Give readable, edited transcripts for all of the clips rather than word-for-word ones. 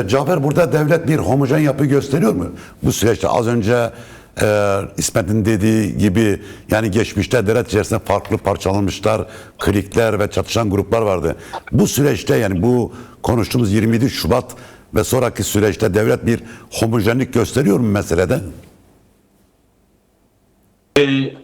Cafer, burada devlet bir homojen yapı gösteriyor mu? Bu süreçte az önce İsmet'in dediği gibi, yani geçmişte devlet içerisinde farklı parçalanmışlar, klikler ve çatışan gruplar vardı. Bu süreçte, yani bu konuştuğumuz 27 Şubat ve sonraki süreçte devlet bir homojenlik gösteriyor mu meselede?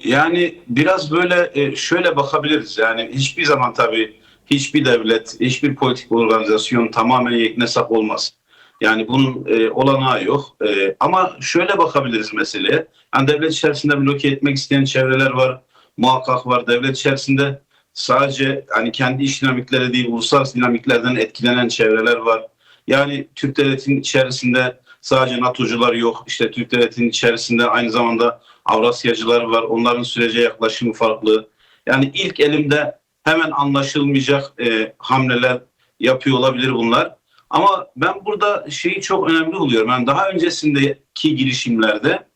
Yani biraz böyle şöyle bakabiliriz. Yani hiçbir zaman tabii hiçbir devlet, hiçbir politik organizasyon tamamen yeknesak olmaz. Yani bunun olanağı yok. Ama şöyle bakabiliriz meseleye. Yani devlet içerisinde bloke etmek isteyen çevreler var, muhakkak var. Devlet içerisinde sadece hani kendi iç dinamikleri değil, uluslararası dinamiklerden etkilenen çevreler var. Yani Türk devletinin içerisinde sadece NATO'cular yok. İşte Türk devletinin içerisinde aynı zamanda Avrasyacılar var. Onların sürece yaklaşımı farklı. Yani ilk elimde hemen anlaşılmayacak hamleler yapıyor olabilir bunlar. Ama ben burada şeyi çok önemli buluyorum. Yani daha öncesindeki girişimlerde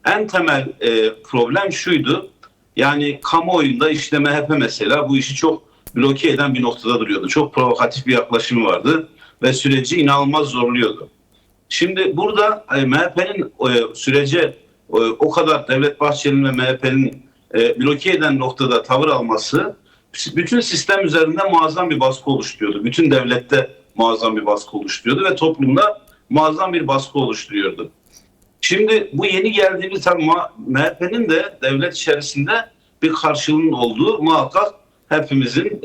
en temel problem şuydu. Yani kamuoyunda işte MHP mesela bu işi çok bloke eden bir noktada duruyordu. Çok provokatif bir yaklaşımı vardı ve süreci inanılmaz zorluyordu. Şimdi burada MHP'nin sürece o kadar Devlet Bahçeli'nin ve MHP'nin bloke eden noktada tavır alması bütün sistem üzerinde muazzam bir baskı oluşturuyordu. Bütün devlette muazzam bir baskı oluşturuyordu ve toplumda muazzam bir baskı oluşturuyordu. Şimdi bu yeni geldiğimiz MHP'nin de devlet içerisinde bir karşılığının olduğu muhakkak hepimizin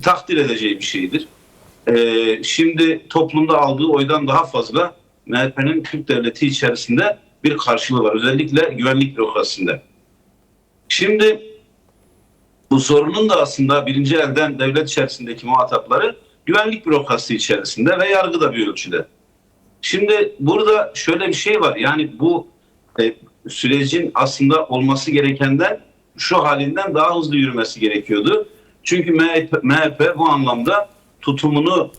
takdir edeceği bir şeydir. Şimdi toplumda aldığı oydan daha fazla MHP'nin Türk devleti içerisinde bir karşılığı var. Özellikle güvenlik bürokrasisinde. Şimdi bu sorunun da aslında birinci elden devlet içerisindeki muhatapları güvenlik bürokrasisi içerisinde ve yargıda bir ölçüde. Şimdi burada şöyle bir şey var. Yani bu sürecin aslında olması gerekenden şu halinden daha hızlı yürümesi gerekiyordu. Çünkü MHP bu anlamda tutumunu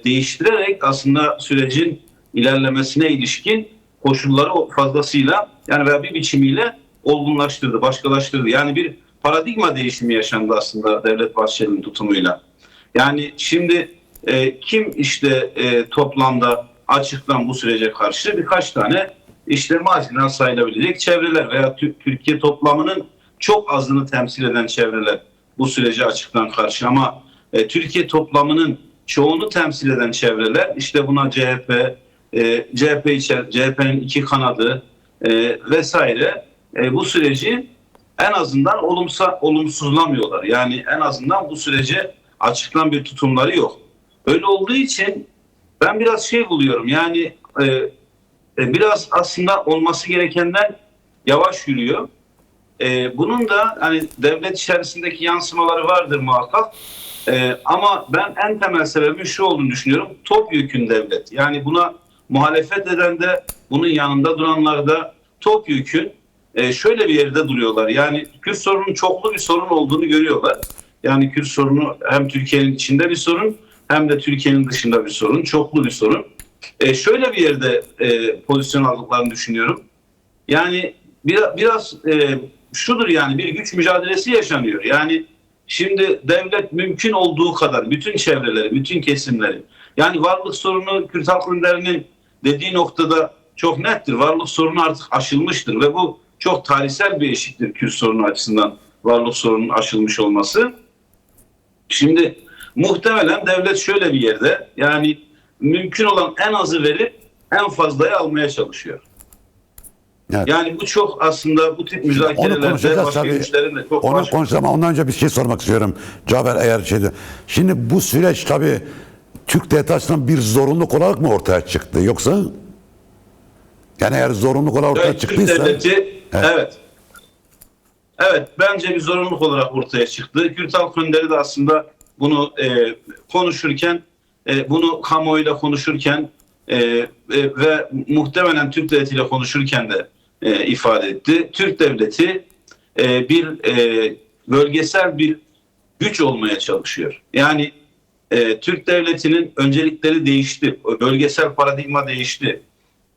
değiştirerek aslında sürecin ilerlemesine ilişkin koşulları fazlasıyla yani veya bir biçimiyle olgunlaştırdı, başkalaştırdı. Yani bir paradigma değişimi yaşandı aslında Devlet Bahçeli'nin tutumuyla. Yani şimdi kim işte toplamda açıktan bu sürece karşı birkaç tane işte marjinal sayılabilecek çevreler veya Türkiye toplamının çok azını temsil eden çevreler bu sürece açıktan karşı ama Türkiye toplamının çoğunu temsil eden çevreler işte buna CHP, CHP'nin iki kanadı vesaire bu süreci en azından olumsuzlamıyorlar. Yani en azından bu sürece açıktan bir tutumları yok. Öyle olduğu için ben biraz şey buluyorum yani biraz aslında olması gerekenden yavaş yürüyor. Bunun da hani devlet içerisindeki yansımaları vardır muhakkak. Ama ben en temel sebebin şu olduğunu düşünüyorum. Topyekün devlet. Yani buna muhalefet eden de bunun yanında duranlar da topyekün şöyle bir yerde duruyorlar. Yani Kürt sorunun çoklu bir sorun olduğunu görüyorlar. Yani Kürt sorunu hem Türkiye'nin içinde bir sorun hem de Türkiye'nin dışında bir sorun. Çoklu bir sorun. Şöyle bir yerde pozisyon aldıklarını düşünüyorum. Yani biraz şudur yani bir güç mücadelesi yaşanıyor. Yani şimdi devlet mümkün olduğu kadar bütün çevreleri, bütün kesimleri yani varlık sorunu Kürt halk önderinin dediği noktada çok nettir. Varlık sorunu artık aşılmıştır ve bu çok tarihsel bir eşiktir Kürt sorunu açısından varlık sorunun aşılmış olması. Şimdi muhtemelen devlet şöyle bir yerde yani mümkün olan en azı verip en fazlayı almaya çalışıyor. Evet. Yani bu çok aslında bu tip müzakerelerde başka güçlerin de çok onu konuşacağız ama ondan önce bir şey sormak istiyorum. Cafer, eğer şeyde. Şimdi bu süreç tabii Türk devleti açısından bir zorunluluk olarak mı ortaya çıktı yoksa? Yani eğer zorunluluk olarak ortaya çıktıysa. Türk devleti, evet. Evet, bence bir zorunluluk olarak ortaya çıktı. Kürt Halk Önderi de aslında bunu konuşurken, bunu kamuoyuyla konuşurken ve muhtemelen Türk devletiyle konuşurken de ifade etti. Türk devleti bir bölgesel bir güç olmaya çalışıyor. Yani Türk devletinin öncelikleri değişti. Bölgesel paradigma değişti.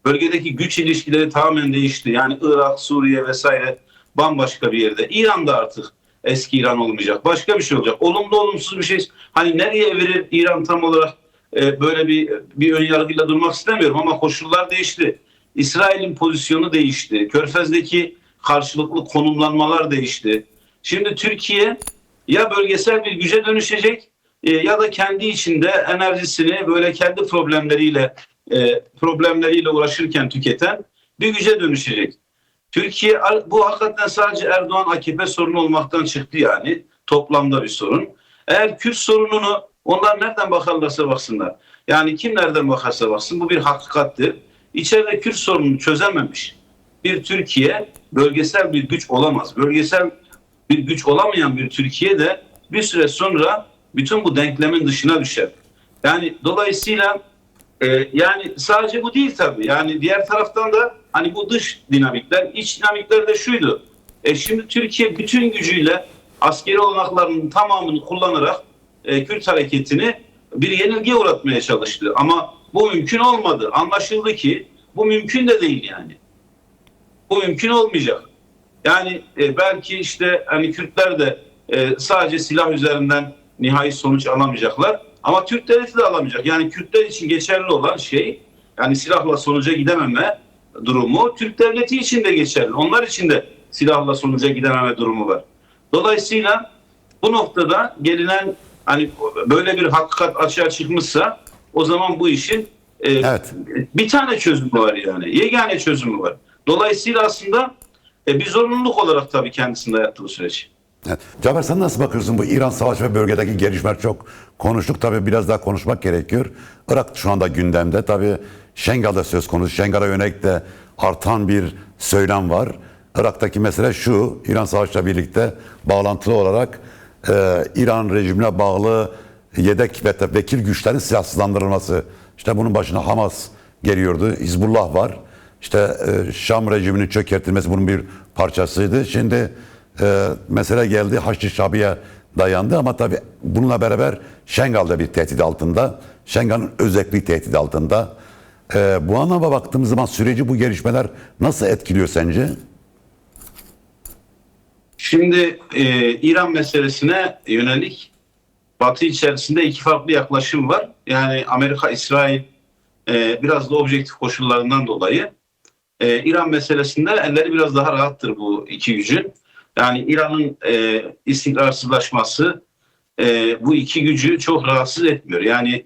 Bölgedeki güç ilişkileri tamamen değişti. Yani Irak, Suriye vesaire bambaşka bir yerde. İran'da artık eski İran olmayacak. Başka bir şey olacak. Olumlu olumsuz bir şey. Hani nereye verir İran tam olarak böyle bir ön yargıyla durmak istemiyorum ama koşullar değişti. İsrail'in pozisyonu değişti. Körfez'deki karşılıklı konumlanmalar değişti. Şimdi Türkiye ya bölgesel bir güce dönüşecek ya da kendi içinde enerjisini böyle kendi problemleriyle uğraşırken tüketen bir güce dönüşecek. Türkiye bu hakikaten sadece Erdoğan AKP sorunu olmaktan çıktı yani. Toplamda bir sorun. Eğer Kürt sorununu onlar nereden bakarlarsa baksınlar. Yani kim nereden bakarsa baksın bu bir hakikattir. İçeride Kürt sorununu çözememiş bir Türkiye bölgesel bir güç olamaz. Bölgesel bir güç olamayan bir Türkiye de bir süre sonra bütün bu denklemin dışına düşer. Yani dolayısıyla yani sadece bu değil tabii. Yani diğer taraftan da hani bu dış dinamikler, iç dinamikler de şuydu. Şimdi Türkiye bütün gücüyle askeri olanaklarının tamamını kullanarak Kürt hareketini bir yenilgiye uğratmaya çalıştı. Ama bu mümkün olmadı. Anlaşıldı ki bu mümkün de değil yani. Bu mümkün olmayacak. Yani belki işte hani Kürtler de sadece silah üzerinden nihai sonuç alamayacaklar. Ama Türk devleti de alamayacak. Yani Kürtler için geçerli olan şey yani silahla sonuca gidememe durumu Türk devleti için de geçerli. Onlar için de silahla sonuca gidememe durumu var. Dolayısıyla bu noktada gelinen hani böyle bir hakikat açığa çıkmışsa o zaman bu işin Evet. bir tane çözümü var yani. Yegane çözümü var. Dolayısıyla aslında bir zorunluluk olarak tabii kendisinde hayatı bu süreç. Evet. Cafer, sen nasıl bakıyorsun bu İran savaşı ve bölgedeki gelişmeler çok konuştuk. Tabii biraz daha konuşmak gerekiyor. Irak şu anda gündemde. Tabii Şengal'da söz konusu. Şengal'a yönelik de artan bir söylem var. Irak'taki mesele şu: İran savaşıyla birlikte bağlantılı olarak İran rejimine bağlı yedek ve vekil güçlerin silahsızlandırılması. İşte bunun başına Hamas geliyordu. Hizbullah var. İşte Şam rejiminin çökertilmesi bunun bir parçasıydı. Şimdi mesele geldi Haçlı Şabi'ye dayandı ama tabii bununla beraber Şengal'da bir tehdit altında. Şengal'ın özelliği tehdit altında. Bu anlamda baktığımız zaman süreci bu gelişmeler nasıl etkiliyor sence? Şimdi İran meselesine yönelik Batı içerisinde iki farklı yaklaşım var. Yani Amerika, İsrail biraz da objektif koşullarından dolayı İran meselesinde elleri biraz daha rahattır bu iki gücün. Yani İran'ın istikrarsızlaşması bu iki gücü çok rahatsız etmiyor. Yani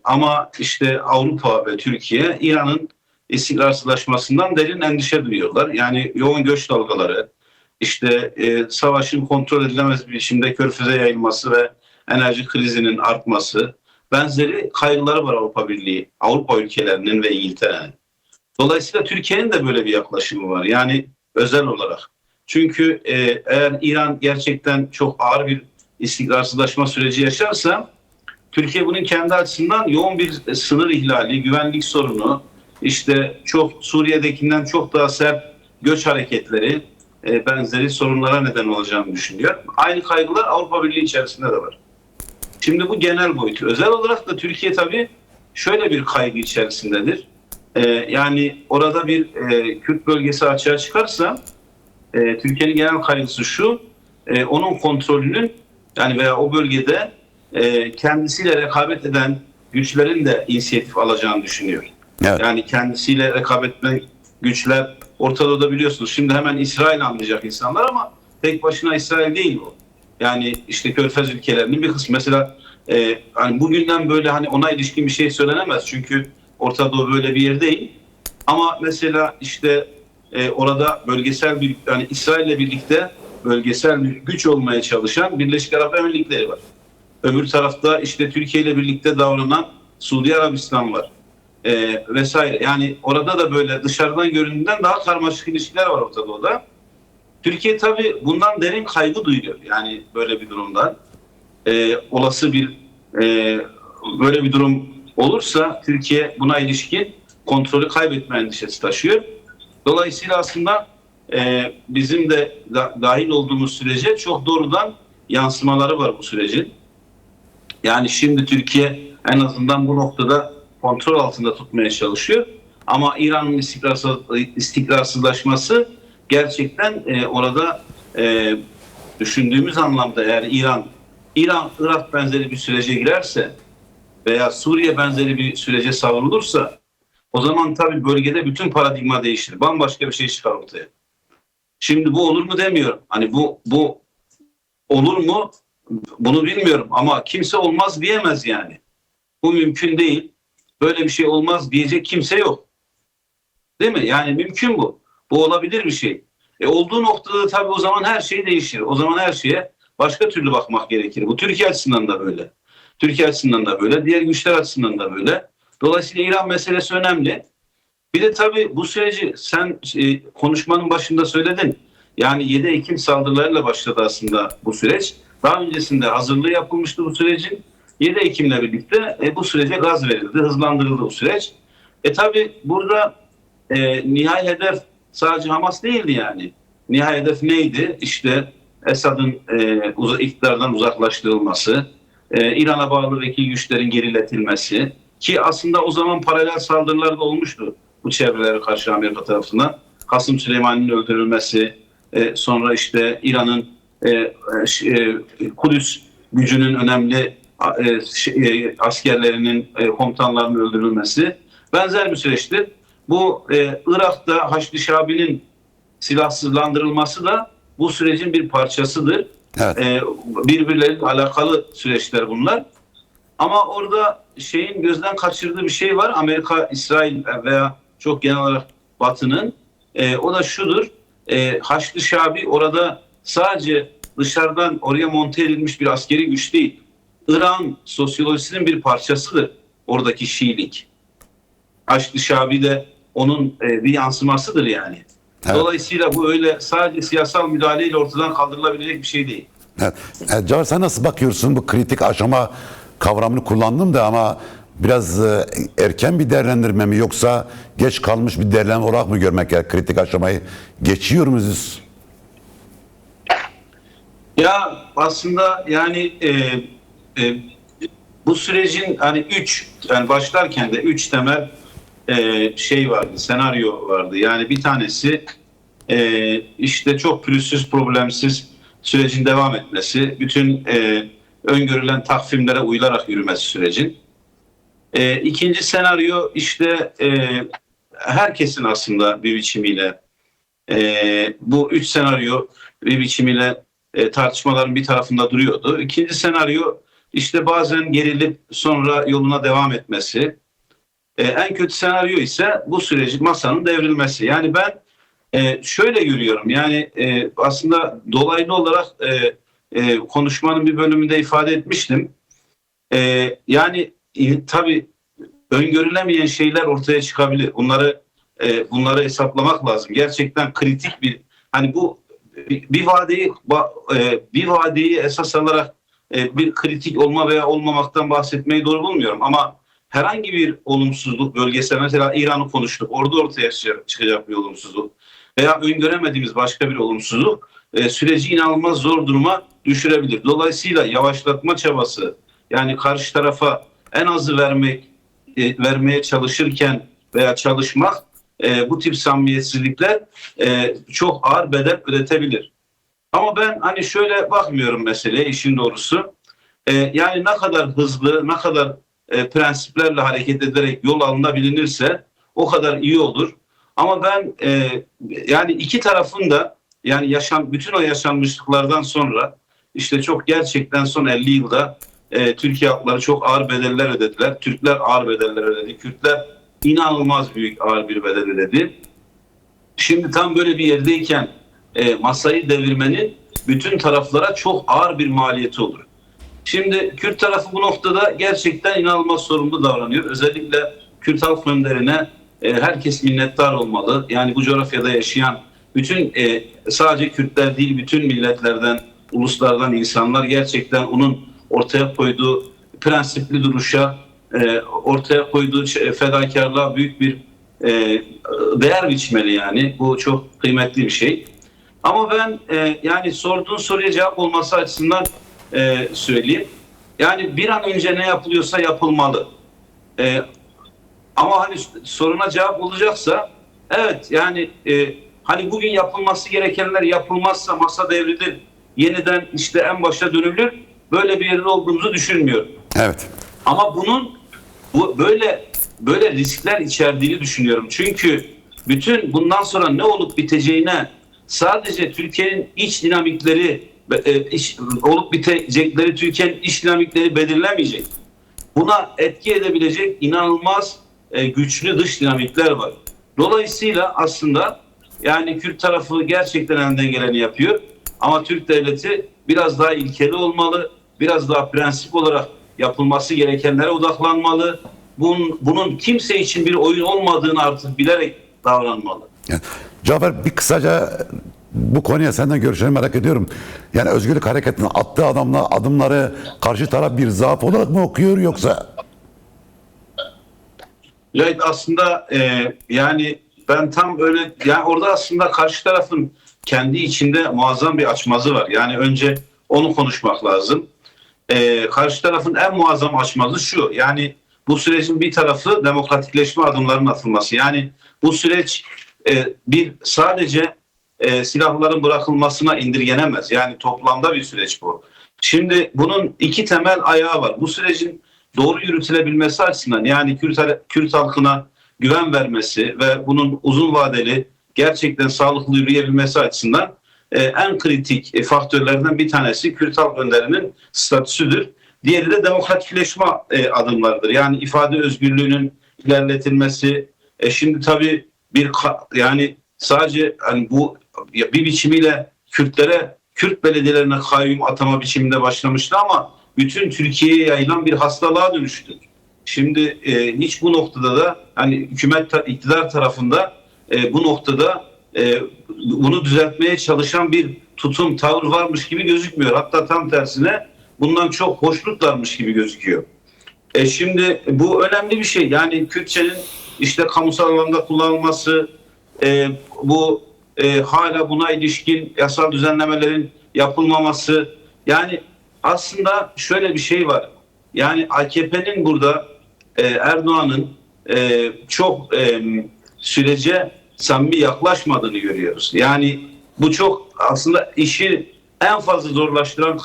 ama işte Avrupa ve Türkiye İran'ın istikrarsızlaşmasından derin endişe duyuyorlar. Yani yoğun göç dalgaları, işte savaşın kontrol edilemez bir biçimde Körfez'e yayılması ve enerji krizinin artması benzeri kaygıları var Avrupa Birliği, Avrupa ülkelerinin ve İngiltere'nin. Dolayısıyla Türkiye'nin de böyle bir yaklaşımı var. Yani özel olarak. Çünkü eğer İran gerçekten çok ağır bir istikrarsızlaşma süreci yaşarsa Türkiye bunun kendi açısından yoğun bir sınır ihlali, güvenlik sorunu, işte çok Suriye'dekinden çok daha sert göç hareketleri benzeri sorunlara neden olacağını düşünüyor. Aynı kaygılar Avrupa Birliği içerisinde de var. Şimdi bu genel boyutu. Özel olarak da Türkiye tabii şöyle bir kaygı içerisindedir. Yani orada bir Kürt bölgesi açığa çıkarsa Türkiye'nin genel kaygısı şu: onun kontrolünün yani veya o bölgede kendisiyle rekabet eden güçlerin de inisiyatif alacağını düşünüyor. Evet. Yani kendisiyle rekabet eden güçler Orta Doğu'da biliyorsunuz. Şimdi hemen İsrail anlayacak insanlar ama tek başına İsrail değil bu. Yani işte Körfez ülkelerinin bir kısmı. Mesela hani bugünden böyle hani ona ilişkin bir şey söylenemez. Çünkü Orta Doğu böyle bir yer değil. Ama mesela işte orada bölgesel bir yani İsrail'le birlikte bölgesel bir güç olmaya çalışan Birleşik Arap Emirlikleri var. Öbür tarafta işte Türkiye ile birlikte davranan Suudi Arabistan var. Vesaire. Yani orada da böyle dışarıdan göründüğünden daha karmaşık ilişkiler var Orta Doğu'da. Türkiye tabii bundan derin kaygı duyuyor. Yani böyle bir durumdan. Olası bir böyle bir durum olursa Türkiye buna ilişkin kontrolü kaybetme endişesi taşıyor. Dolayısıyla aslında bizim de dahil olduğumuz sürece çok doğrudan yansımaları var bu sürecin. Yani şimdi Türkiye en azından bu noktada kontrol altında tutmaya çalışıyor. Ama İran'ın istikrarsızlaşması gerçekten orada düşündüğümüz anlamda eğer İran Irak benzeri bir sürece girerse veya Suriye benzeri bir sürece savrulursa o zaman tabii bölgede bütün paradigma değişir. Bambaşka bir şey çıkar ortaya. Şimdi bu olur mu demiyorum. Hani bu olur mu bunu bilmiyorum ama kimse olmaz diyemez yani. Bu mümkün değil. Böyle bir şey olmaz diyecek kimse yok. Değil mi? Yani mümkün bu. Bu olabilir bir şey. Olduğu noktada tabii o zaman her şey değişir. O zaman her şeye başka türlü bakmak gerekir. Bu Türkiye açısından da böyle. Türkiye açısından da böyle. Diğer güçler açısından da böyle. Dolayısıyla İran meselesi önemli. Bir de tabii bu süreci sen konuşmanın başında söyledin. Yani 7 Ekim saldırılarıyla başladı aslında bu süreç. Daha öncesinde hazırlığı yapılmıştı bu sürecin. 7 Ekim'le birlikte bu sürece gaz verildi, hızlandırıldı bu süreç. Tabii burada nihai hedef sadece Hamas değildi yani. Nihai hedef neydi? İşte Esad'ın iktidardan uzaklaştırılması, İran'a bağlı vekil güçlerin geriletilmesi ki aslında o zaman paralel saldırılar da olmuştu bu çevrelere karşı Amerika tarafından. Kasım Süleyman'ın öldürülmesi, sonra işte İran'ın Kudüs gücünün önemli askerlerinin, komutanlarının öldürülmesi benzer bir süreçtir. Bu Irak'ta Haçlı Şabi'nin silahsızlandırılması da bu sürecin bir parçasıdır. Evet. Birbirleriyle alakalı süreçler bunlar. Ama orada şeyin gözden kaçırdığı bir şey var. Amerika, İsrail veya çok genel olarak Batı'nın. O da şudur. Haçlı Şabi orada sadece dışarıdan oraya monte edilmiş bir askeri güç değil. İran sosyolojisinin bir parçasıdır oradaki Şiilik. Haçlı Şabi de onun bir yansımasıdır yani. Evet. Dolayısıyla bu öyle sadece siyasal müdahaleyle ortadan kaldırılabilecek bir şey değil. Evet. Cavit, sen nasıl bakıyorsun bu kritik aşama kavramını kullandım da ama biraz erken bir değerlendirme mi yoksa geç kalmış bir değerlendirme olarak mı görmek gerek? Kritik aşamayı geçiyor muyuz? Ya aslında yani bu sürecin hani yani başlarken de 3 temel şey vardı, senaryo vardı. Yani bir tanesi işte çok pürüzsüz, problemsiz sürecin devam etmesi, bütün öngörülen takvimlere uyularak yürümesi sürecin. İkinci senaryo işte herkesin aslında bir biçimiyle bu 3 senaryo bir biçimiyle tartışmaların bir tarafında duruyordu. İkinci senaryo işte bazen gerilip sonra yoluna devam etmesi. En kötü senaryo ise bu sürecin masanın devrilmesi. Yani ben şöyle görüyorum. Yani aslında dolaylı olarak konuşmanın bir bölümünde ifade etmiştim. Yani tabii öngörülemeyen şeyler ortaya çıkabilir. Bunları hesaplamak lazım. Gerçekten kritik bir hani bu bir vadeyi esas alarak bir kritik olma veya olmamaktan bahsetmeyi doğru bulmuyorum ama herhangi bir olumsuzluk bölgesel mesela İran'ı konuştuk. Orada ortaya çıkacak bir olumsuzluk veya öngöremediğimiz başka bir olumsuzluk süreci inanılmaz zor duruma düşürebilir. Dolayısıyla yavaşlatma çabası yani karşı tarafa en azı vermeye çalışırken veya çalışmak bu tip samimiyetsizlikler çok ağır bedel ödetebilir. Ama ben hani şöyle bakmıyorum meseleye işin doğrusu. Yani ne kadar hızlı, ne kadar prensiplerle hareket ederek yol alınabilinirse o kadar iyi olur. Ama ben yani iki tarafın da yani bütün o yaşanmışlıklardan sonra işte çok gerçekten son 50 yılda Türkiye halkları çok ağır bedeller ödediler. Türkler ağır bedeller ödedi. Kürtler inanılmaz büyük ağır bir bedel ödedi. Şimdi tam böyle bir yerdeyken masayı devirmenin bütün taraflara çok ağır bir maliyeti olur. Şimdi Kürt tarafı bu noktada gerçekten inanılmaz sorumlu davranıyor. Özellikle Kürt halk önderine herkes minnettar olmalı. Yani bu coğrafyada yaşayan bütün sadece Kürtler değil bütün milletlerden, uluslardan insanlar gerçekten onun ortaya koyduğu prensipli duruşa, ortaya koyduğu fedakarlığa büyük bir değer biçmeli yani. Bu çok kıymetli bir şey. Ama ben yani sorduğun soruya cevap olması açısından söyleyeyim. Yani bir an önce ne yapılıyorsa yapılmalı. Ama hani soruna cevap olacaksa evet yani hani bugün yapılması gerekenler yapılmazsa masa devrilir. Yeniden işte en başa dönülür. Böyle bir yerde olduğumuzu düşünmüyorum. Evet. Ama bunun böyle riskler içerdiğini düşünüyorum. Çünkü bütün bundan sonra ne olup biteceğine sadece Türkiye'nin iç dinamikleri olup bitecekleri Türkiye'nin iç dinamikleri belirlemeyecek. Buna etki edebilecek inanılmaz güçlü dış dinamikler var. Dolayısıyla aslında yani Kürt tarafı gerçekten elinden geleni yapıyor. Ama Türk devleti biraz daha ilkeli olmalı, biraz daha prensip olarak yapılması gerekenlere odaklanmalı. Bunun kimse için bir oyun olmadığını artık bilerek davranmalı. Yani, Cafer, bir kısaca bu konuya senden görüşlerini merak ediyorum. Yani Özgürlük Hareketi'nin attığı adımları karşı taraf bir zaaf olarak mı okuyor yoksa? Evet, aslında yani ben tam öyle, yani orada aslında karşı tarafın kendi içinde muazzam bir açmazı var. Yani önce onu konuşmak lazım. Karşı tarafın en muazzam açmazı şu: yani bu sürecin bir tarafı demokratikleşme adımlarının atılması. Yani bu süreç bir sadece silahların bırakılmasına indirgenemez. Yani toplamda bir süreç bu. Şimdi bunun iki temel ayağı var. Bu sürecin doğru yürütülebilmesi açısından, yani Kürt halkına güven vermesi ve bunun uzun vadeli gerçekten sağlıklı yürüyebilmesi açısından en kritik faktörlerden bir tanesi Kürt halk önderinin statüsüdür. Diğeri de demokratikleşme adımlarıdır. Yani ifade özgürlüğünün ilerletilmesi. Şimdi tabii yani sadece hani bu bir biçimiyle Kürt belediyelerine kayyum atama biçiminde başlamıştı ama bütün Türkiye'ye yayılan bir hastalığa dönüştü. Şimdi hiç bu noktada da hani iktidar tarafında bu noktada bunu düzeltmeye çalışan bir tutum, tavır varmış gibi gözükmüyor. Hatta tam tersine bundan çok hoşnutlarmış gibi gözüküyor. Şimdi bu önemli bir şey. Yani Kürtçenin işte kamusal alanda kullanılması, bu hala buna ilişkin yasal düzenlemelerin yapılmaması. Yani aslında şöyle bir şey var. Yani AKP'nin burada Erdoğan'ın çok sürece samimi yaklaşmadığını görüyoruz. Yani bu çok aslında işi en fazla zorlaştıran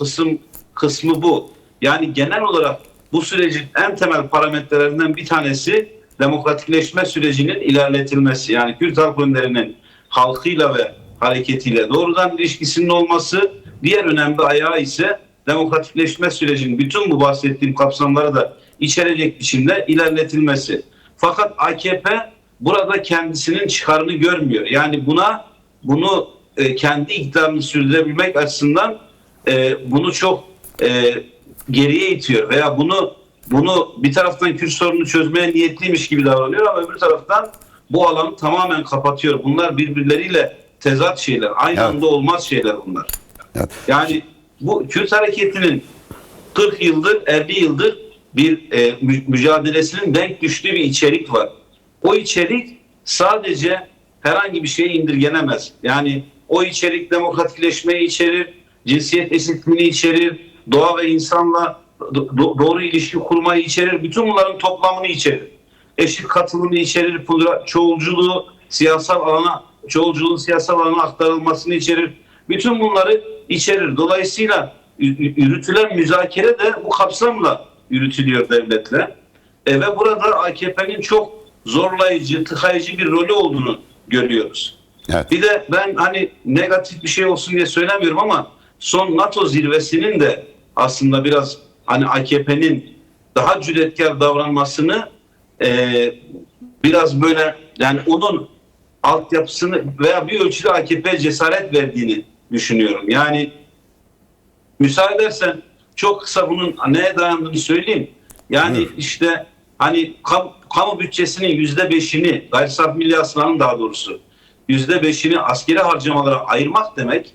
kısmı bu. Yani genel olarak bu sürecin en temel parametrelerinden bir tanesi demokratikleşme sürecinin ilerletilmesi. Yani Kürt halk önderinin halkıyla ve hareketiyle doğrudan ilişkisinin olması, diğer önemli ayağı ise demokratikleşme sürecinin bütün bu bahsettiğim kapsamları da içerecek biçimde ilerletilmesi. Fakat AKP burada kendisinin çıkarını görmüyor. Yani bunu kendi iktidarını sürdürebilmek açısından bunu çok geriye itiyor veya bunu bir taraftan Kürt sorununu çözmeye niyetliymiş gibi davranıyor ama öbür taraftan bu alanı tamamen kapatıyor. Bunlar birbirleriyle tezat şeyler. Aynı anda olmaz şeyler bunlar. Evet. Yani bu Kürt hareketinin 40 yıldır, 50 yıldır bir mücadelesinin denk düştüğü bir içerik var. O içerik sadece herhangi bir şeye indirgenemez. Yani o içerik demokratikleşmeyi içerir, cinsiyet eşitliğini içerir, doğa ve insanla doğru ilişki kurmayı içerir. Bütün bunların toplamını içerir. Eşit katılımı içerir, çoğulculuğun siyasal alana aktarılmasını içerir. Bütün bunları içerir. Dolayısıyla yürütülen müzakere de bu kapsamla yürütülüyor devletle. Ve burada AKP'nin çok zorlayıcı, tıkayıcı bir rolü olduğunu görüyoruz. Evet. Bir de ben hani negatif bir şey olsun diye söylemiyorum ama son NATO zirvesinin de aslında biraz hani AKP'nin daha cüretkar davranmasını biraz böyle, yani onun altyapısını veya bir ölçüde AKP'ye cesaret verdiğini düşünüyorum. Yani müsaade edersen çok kısa bunun neye dayandığını söyleyeyim. Yani işte hani kamu bütçesinin %5'ini, gayri safi milli hasılanın daha doğrusu %5'ini askeri harcamalara ayırmak demek,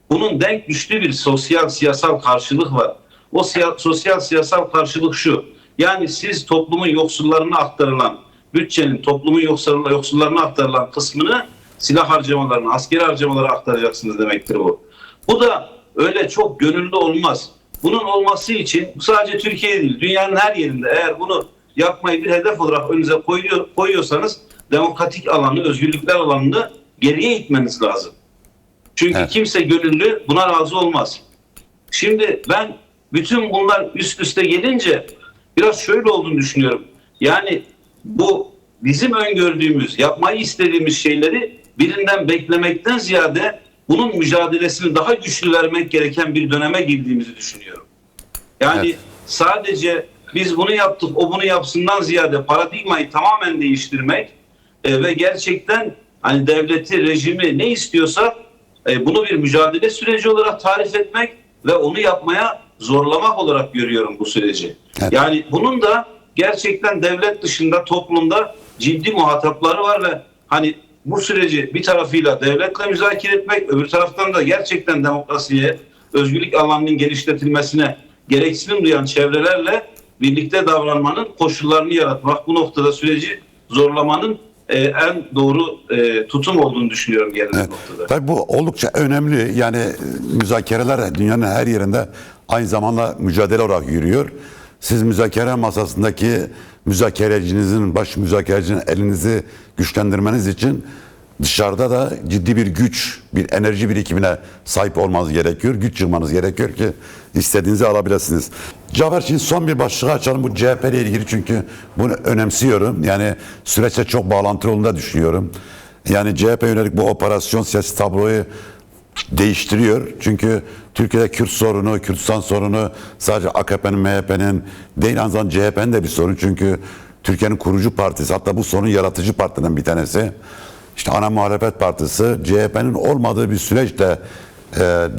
bunun denk düştüğü bir sosyal siyasal karşılık var. O sosyal siyasal karşılık şu: yani siz toplumun yoksullarına aktarılan bütçenin toplumun yoksullarına aktarılan kısmını silah harcamalarına, askeri harcamalara aktaracaksınız demektir bu. Bu da öyle çok gönüllü olmaz. Bunun olması için sadece Türkiye değil, dünyanın her yerinde eğer bunu yapmayı bir hedef olarak önünüze koyuyorsanız demokratik alanı, özgürlükler alanını geriye itmeniz lazım. Çünkü kimse gönüllü buna razı olmaz. Şimdi ben bütün bunlar üst üste gelince biraz şöyle olduğunu düşünüyorum. Yani bu bizim öngördüğümüz, yapmayı istediğimiz şeyleri birinden beklemekten ziyade bunun mücadelesini daha güçlü vermek gereken bir döneme girdiğimizi düşünüyorum. Yani Evet. sadece biz bunu yaptık, o bunu yapsından ziyade paradigmayı tamamen değiştirmek ve gerçekten hani devleti, rejimi ne istiyorsa bunu bir mücadele süreci olarak tarif etmek ve onu yapmaya zorlamak olarak görüyorum bu süreci. Evet. Yani bunun da gerçekten devlet dışında toplumda ciddi muhatapları var ve hani bu süreci bir tarafıyla devletle müzakere etmek, öbür taraftan da gerçekten demokrasiye, özgürlük alanının genişletilmesine gereksinim duyan çevrelerle birlikte davranmanın koşullarını yaratmak, bu noktada süreci zorlamanın en doğru tutum olduğunu düşünüyorum gelinen Evet. noktada. Tabii bu oldukça önemli. Yani müzakereler dünyanın her yerinde aynı zamanda mücadele olarak yürüyor. Siz müzakere masasındaki müzakerecinizin, baş müzakerecinin elinizi güçlendirmeniz için dışarıda da ciddi bir güç, bir enerji birikimine sahip olmanız gerekiyor. Güç yığmanız gerekiyor ki istediğinizi alabilirsiniz. Cafer, şimdi son bir başlığı açalım bu CHP ile ilgili, çünkü bunu önemsiyorum. Yani süreçte çok bağlantılı olduğunu da düşünüyorum. Yani CHP yönelik bu operasyon siyasi tabloyu değiştiriyor. Çünkü Türkiye'de Kürt sorunu, Kürtistan sorunu sadece AKP'nin, MHP'nin değil, aynı zamanda CHP'nin de bir sorun. Çünkü Türkiye'nin kurucu partisi, hatta bu sorunun yaratıcı partiden bir tanesi. İşte ana muhalefet partisi CHP'nin olmadığı bir süreçte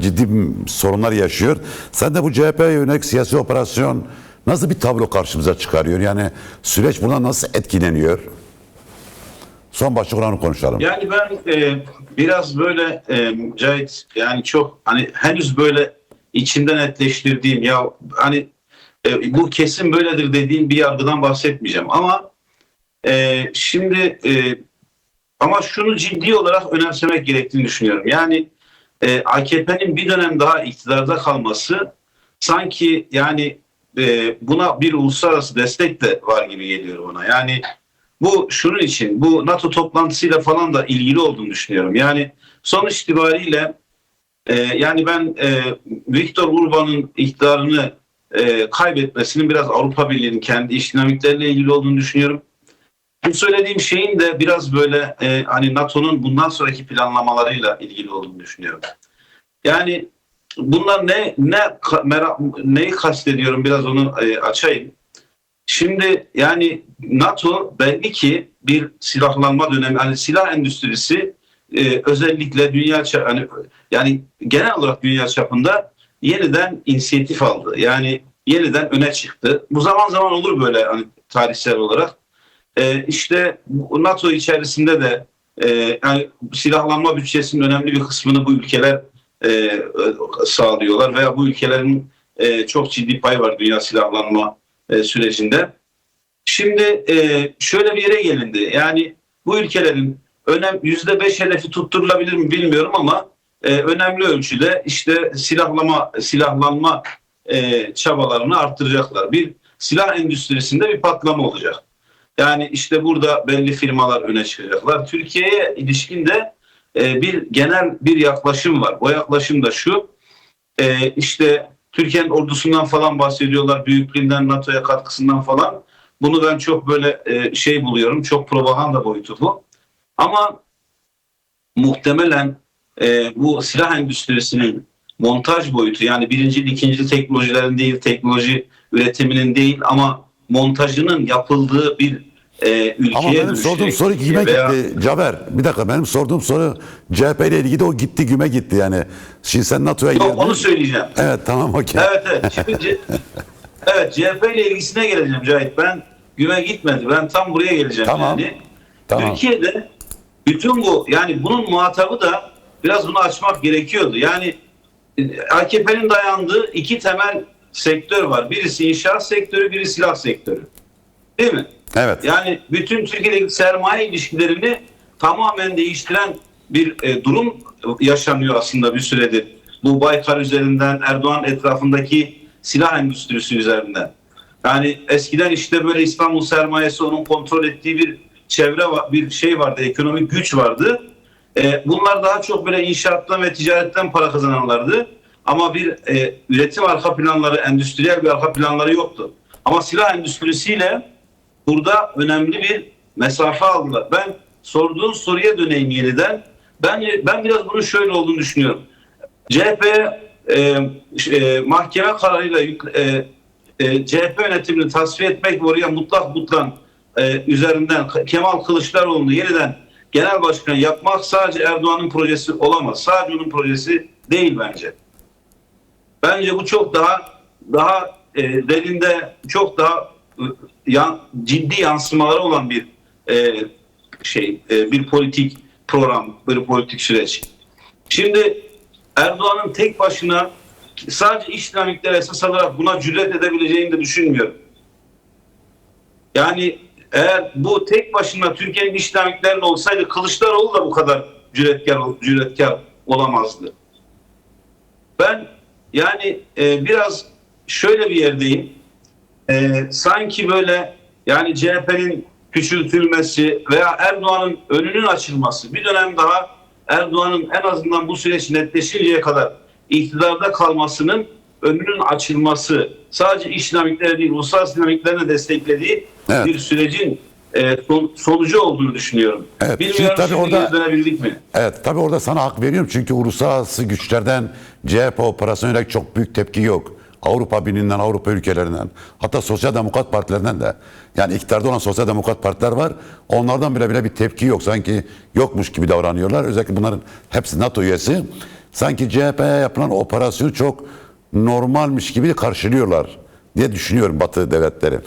ciddi sorunlar yaşıyor. Sen de bu CHP'ye yönelik siyasi operasyon nasıl bir tablo karşımıza çıkarıyor? Yani süreç buna nasıl etkileniyor? Son başlık olanı konuşalım. Yani ben biraz böyle Cahit, yani çok hani henüz böyle içimden netleştirdiğim ya hani bu kesin böyledir dediğim bir yargıdan bahsetmeyeceğim ama şimdi ama şunu ciddi olarak önemsemek gerektiğini düşünüyorum. Yani AKP'nin bir dönem daha iktidarda kalması sanki yani buna bir uluslararası destek de var gibi geliyor bana. Yani bu şunun için, bu NATO toplantısıyla falan da ilgili olduğunu düşünüyorum. Yani sonuç itibariyle yani ben Viktor Orban'ın iktidarını kaybetmesinin biraz Avrupa Birliği'nin kendi iç dinamikleriyle ilgili olduğunu düşünüyorum. Bu söylediğim şeyin de biraz böyle hani NATO'nun bundan sonraki planlamalarıyla ilgili olduğunu düşünüyorum. Yani bunlar neyi kastediyorum, biraz onu açayım. Şimdi yani NATO belli ki bir silahlanma dönemi, hani silah endüstrisi özellikle yani genel olarak dünya çapında yeniden inisiyatif aldı. Yani yeniden öne çıktı. Bu zaman zaman olur böyle hani tarihsel olarak. İşte NATO içerisinde de yani silahlanma bütçesinin önemli bir kısmını bu ülkeler sağlıyorlar veya bu ülkelerin çok ciddi pay var dünya silahlanma sürecinde. Şimdi şöyle bir yere gelindi. Yani bu ülkelerin %5 hedefi tutturulabilir mi bilmiyorum ama önemli ölçüde işte silahlanma çabalarını arttıracaklar. Bir silah endüstrisinde bir patlama olacak. Yani işte burada belli firmalar öne çıkacaklar. Türkiye'ye ilişkin de bir genel bir yaklaşım var. O yaklaşım da şu: işte Türkiye'nin ordusundan falan bahsediyorlar, büyüklüğünden, NATO'ya katkısından falan. Bunu ben çok böyle şey buluyorum, çok propaganda boyutu bu. Ama muhtemelen bu silah endüstrisinin montaj boyutu, yani birincil, ikincil teknolojilerin değil, teknoloji üretiminin değil ama montajının yapıldığı bir ülkeye Ama benim sorduğum soru kime gitti Cafer? Bir dakika, benim sorduğum soru CHP ile ilgili de o gitti, güme gitti yani. Şimdi sen NATO'ya geldin. Onu söyleyeceğim. Evet, tamam, okey. Evet. Şimdi evet, CHP ile ilgisine geleceğim Cahit. Ben güme gitmedi. Ben tam buraya geleceğim Tamam. yani. Tamam. Türkiye'de bütün bu, yani bunun muhatabı da biraz bunu açmak gerekiyordu. Yani AKP'nin dayandığı iki temel sektör var. Birisi inşaat sektörü, biri silah sektörü. Değil mi? Evet. Yani bütün Türkiye'deki sermaye ilişkilerini tamamen değiştiren bir durum yaşanıyor aslında bir süredir. Bu Baykar üzerinden, Erdoğan etrafındaki silah endüstrisi üzerinden. Yani eskiden işte böyle İstanbul sermayesi onun kontrol ettiği bir çevre, bir şey vardı, ekonomik güç vardı. Bunlar daha çok böyle inşaattan ve ticaretten para kazananlardı. Ama bir üretim arka planları, endüstriyel bir arka planları yoktu. Ama silah endüstrisiyle burada önemli bir mesafe aldılar. Ben sorduğun soruya döneyim yeniden. Ben biraz bunun şöyle olduğunu düşünüyorum. CHP mahkeme kararıyla CHP yönetimini tasfiye etmek ve oraya mutlak üzerinden Kemal Kılıçdaroğlu'nu yeniden genel başkan yapmak sadece Erdoğan'ın projesi olamaz. Sadece onun projesi değil bence. Bence bu çok daha derinde çok daha ciddi yansımaları olan bir bir politik program, bir politik süreç. Şimdi Erdoğan'ın tek başına sadece iç dinamikleri esas alarak buna cüret edebileceğini de düşünmüyorum. Yani eğer bu tek başına Türkiye'nin iç dinamiklerinde olsaydı Kılıçdaroğlu da bu kadar cüretkar olamazdı. Ben yani biraz şöyle bir yerdeyim. Sanki böyle yani CHP'nin küçültülmesi veya Erdoğan'ın önünün açılması, bir dönem daha Erdoğan'ın en azından bu süreç netleşinceye kadar iktidarda kalmasının önünün açılması, sadece iç dinamikleri değil, uluslararası dinamiklerini desteklediği Evet. bir sürecin sonucu olduğunu düşünüyorum. Evet, Bilmiyorum tabii şimdi orada- dönebildik mi? Evet, tabii orada sana hak veriyorum çünkü uluslararası güçlerden CHP operasyona yönelik çok büyük tepki yok. Avrupa Birliği'nden, Avrupa ülkelerinden, hatta sosyal demokrat partilerinden de. Yani iktidarda olan sosyal demokrat partiler var. Onlardan bile bir tepki yok. Sanki yokmuş gibi davranıyorlar. Özellikle bunların hepsi NATO üyesi. Sanki CHP'ye yapılan operasyonu çok normalmiş gibi karşılıyorlar diye düşünüyorum Batı devletleri.